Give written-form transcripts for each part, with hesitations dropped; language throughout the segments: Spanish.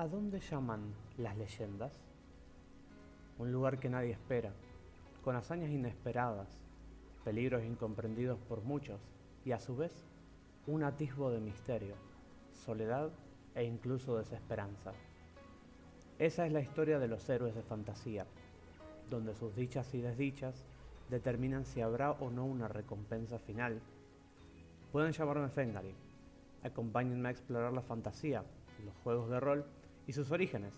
¿A dónde llaman las leyendas? Un lugar que nadie espera, con hazañas inesperadas, peligros incomprendidos por muchos y a su vez un atisbo de misterio, soledad e incluso desesperanza. Esa es la historia de los héroes de fantasía, donde sus dichas y desdichas determinan si habrá o no una recompensa final. Pueden llamarme Fengari. Acompáñenme a explorar la fantasía, los juegos de rol y sus orígenes,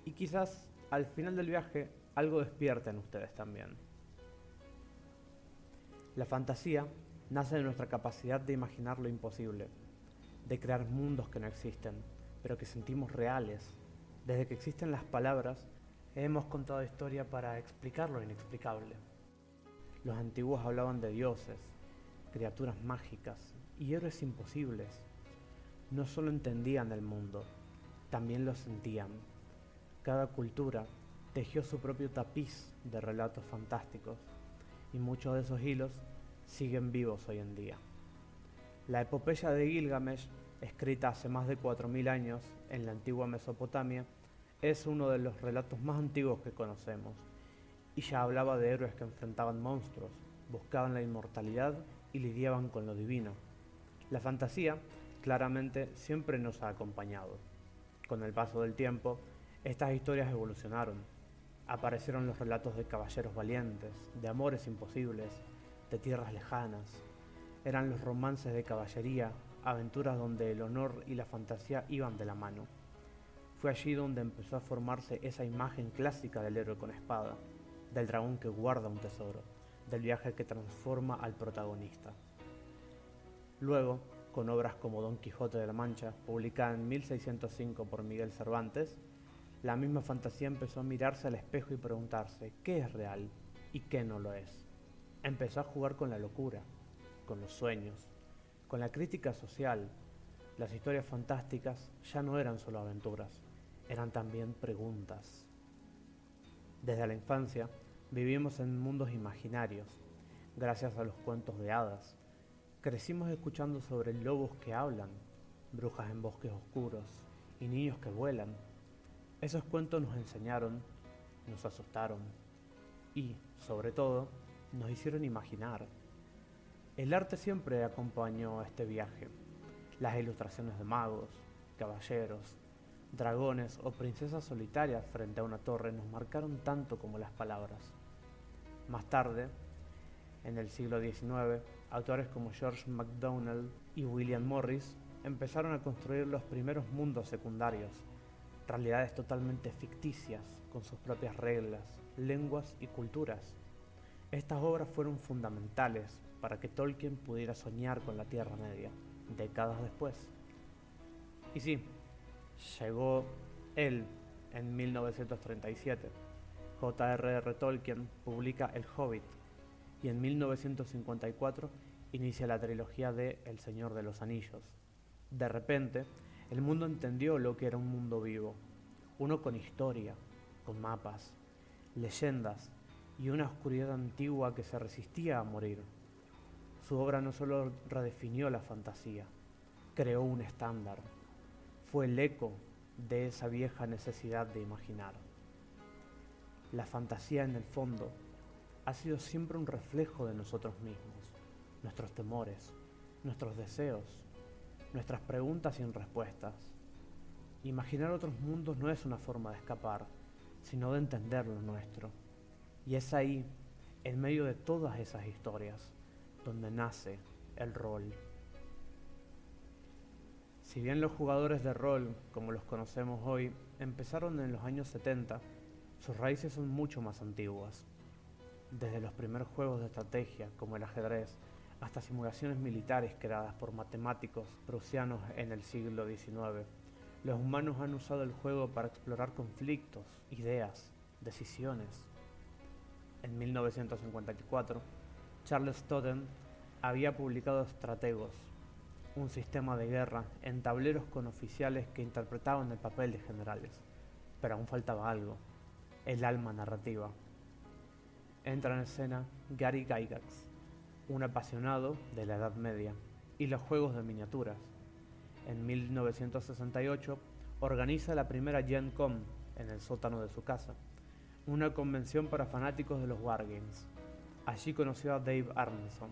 y quizás al final del viaje algo despierte en ustedes también. La fantasía nace de nuestra capacidad de imaginar lo imposible, de crear mundos que no existen, pero que sentimos reales. Desde que existen las palabras, hemos contado historia para explicar lo inexplicable. Los antiguos hablaban de dioses, criaturas mágicas y héroes imposibles. No solo entendían el mundo, también lo sentían. Cada cultura tejió su propio tapiz de relatos fantásticos y muchos de esos hilos siguen vivos hoy en día. La epopeya de Gilgamesh, escrita hace más de 4000 años en la antigua Mesopotamia, es uno de los relatos más antiguos que conocemos, y ya hablaba de héroes que enfrentaban monstruos, buscaban la inmortalidad y lidiaban con lo divino. La fantasía claramente siempre nos ha acompañado. Con el paso del tiempo, estas historias evolucionaron. Aparecieron los relatos de caballeros valientes, de amores imposibles, de tierras lejanas. Eran los romances de caballería, aventuras donde el honor y la fantasía iban de la mano. Fue allí donde empezó a formarse esa imagen clásica del héroe con espada, del dragón que guarda un tesoro, del viaje que transforma al protagonista. Luego, con obras como Don Quijote de la Mancha, publicada en 1605 por Miguel Cervantes, la misma fantasía empezó a mirarse al espejo y preguntarse qué es real y qué no lo es. Empezó a jugar con la locura, con los sueños, con la crítica social. Las historias fantásticas ya no eran solo aventuras, eran también preguntas. Desde la infancia vivimos en mundos imaginarios, gracias a los cuentos de hadas. Crecimos escuchando sobre lobos que hablan, brujas en bosques oscuros y niños que vuelan. Esos cuentos nos enseñaron, nos asustaron y, sobre todo, nos hicieron imaginar. El arte siempre acompañó a este viaje. Las ilustraciones de magos, caballeros, dragones o princesas solitarias frente a una torre nos marcaron tanto como las palabras. Más tarde, en el siglo XIX, autores como George MacDonald y William Morris empezaron a construir los primeros mundos secundarios, realidades totalmente ficticias, con sus propias reglas, lenguas y culturas. Estas obras fueron fundamentales para que Tolkien pudiera soñar con la Tierra Media, décadas después. Y sí, llegó él en 1937. J.R.R. Tolkien publica El Hobbit y en 1954 inicia la trilogía de El Señor de los Anillos. De repente, el mundo entendió lo que era un mundo vivo, uno con historia, con mapas, leyendas y una oscuridad antigua que se resistía a morir. Su obra no solo redefinió la fantasía, creó un estándar, fue el eco de esa vieja necesidad de imaginar. La fantasía, en el fondo, ha sido siempre un reflejo de nosotros mismos, nuestros temores, nuestros deseos, nuestras preguntas sin respuestas. Imaginar otros mundos no es una forma de escapar, sino de entender lo nuestro. Y es ahí, en medio de todas esas historias, donde nace el rol. Si bien los jugadores de rol, como los conocemos hoy, empezaron en los años 70, sus raíces son mucho más antiguas. Desde los primeros juegos de estrategia, como el ajedrez, hasta simulaciones militares creadas por matemáticos prusianos en el siglo XIX, los humanos han usado el juego para explorar conflictos, ideas, decisiones. En 1954, Charles Totten había publicado Strategos, un sistema de guerra en tableros con oficiales que interpretaban el papel de generales. Pero aún faltaba algo, el alma narrativa. Entra en escena Gary Gygax, un apasionado de la Edad Media y los juegos de miniaturas. En 1968, organiza la primera Gen Con en el sótano de su casa, una convención para fanáticos de los Wargames. Allí conoció a Dave Arneson,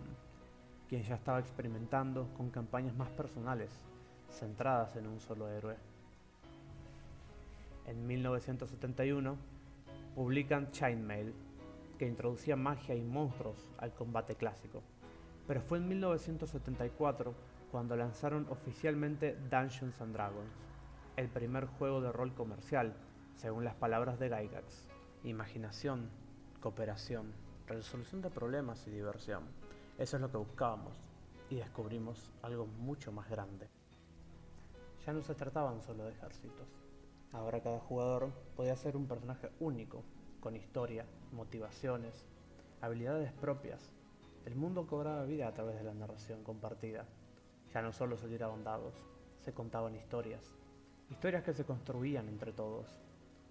quien ya estaba experimentando con campañas más personales, centradas en un solo héroe. En 1971, publican Chainmail, que introducía magia y monstruos al combate clásico. Pero fue en 1974 cuando lanzaron oficialmente Dungeons & Dragons, el primer juego de rol comercial, según las palabras de Gygax. Imaginación, cooperación, resolución de problemas y diversión. Eso es lo que buscábamos, y descubrimos algo mucho más grande. Ya no se trataban solo de ejércitos. Ahora cada jugador podía ser un personaje único, con historia, motivaciones, habilidades propias. El mundo cobraba vida a través de la narración compartida. Ya no solo se tiraban dados, se contaban historias. Historias que se construían entre todos,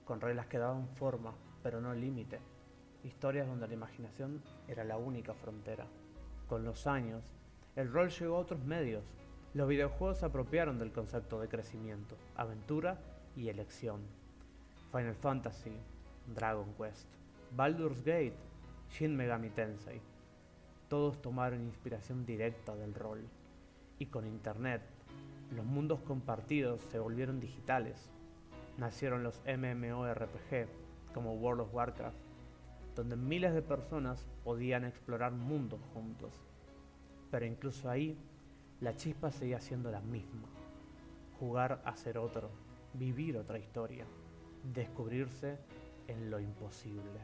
con reglas que daban forma, pero no límite. Historias donde la imaginación era la única frontera. Con los años, el rol llegó a otros medios. Los videojuegos se apropiaron del concepto de crecimiento, aventura y elección. Final Fantasy, Dragon Quest, Baldur's Gate, Shin Megami Tensei. Todos tomaron inspiración directa del rol. Y con Internet, los mundos compartidos se volvieron digitales. Nacieron los MMORPG, como World of Warcraft, donde miles de personas podían explorar mundos juntos. Pero incluso ahí, la chispa seguía siendo la misma. Jugar a ser otro, vivir otra historia, descubrirse en lo imposible.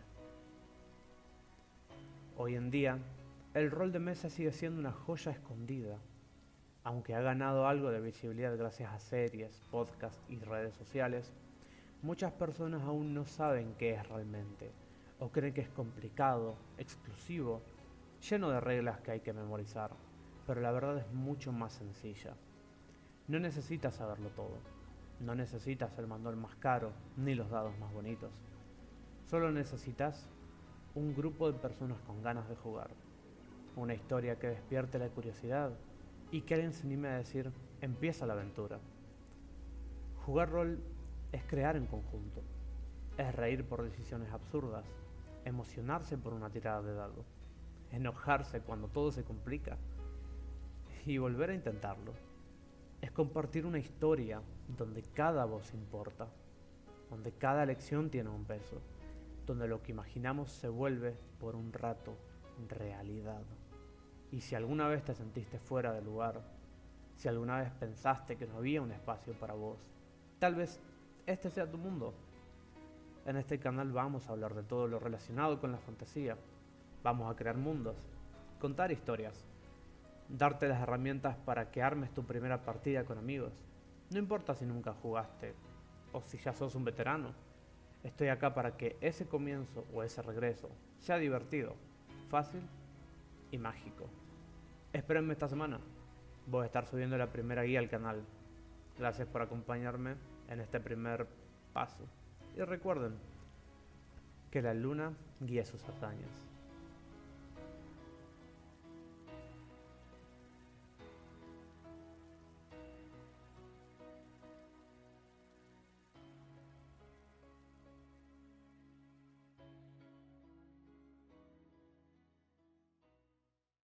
Hoy en día, el rol de mesa sigue siendo una joya escondida, aunque ha ganado algo de visibilidad gracias a series, podcasts y redes sociales. Muchas personas aún no saben qué es realmente, o creen que es complicado, exclusivo, lleno de reglas que hay que memorizar, pero la verdad es mucho más sencilla. No necesitas saberlo todo, no necesitas el manual más caro, ni los dados más bonitos. Solo necesitas un grupo de personas con ganas de jugar, una historia que despierte la curiosidad y que alguien se anime a decir, empieza la aventura. Jugar rol es crear en conjunto, es reír por decisiones absurdas, emocionarse por una tirada de dado, enojarse cuando todo se complica y volver a intentarlo. Es compartir una historia donde cada voz importa, donde cada lección tiene un peso, donde lo que imaginamos se vuelve por un rato realidad. Y si alguna vez te sentiste fuera de lugar, si alguna vez pensaste que no había un espacio para vos, tal vez este sea tu mundo. En este canal vamos a hablar de todo lo relacionado con la fantasía. Vamos a crear mundos, contar historias, darte las herramientas para que armes tu primera partida con amigos. No importa si nunca jugaste o si ya sos un veterano. Estoy acá para que ese comienzo o ese regreso sea divertido, fácil y mágico. Espérenme esta semana. Voy a estar subiendo la primera guía al canal. Gracias por acompañarme en este primer paso. Y recuerden que la luna guía sus hazañas.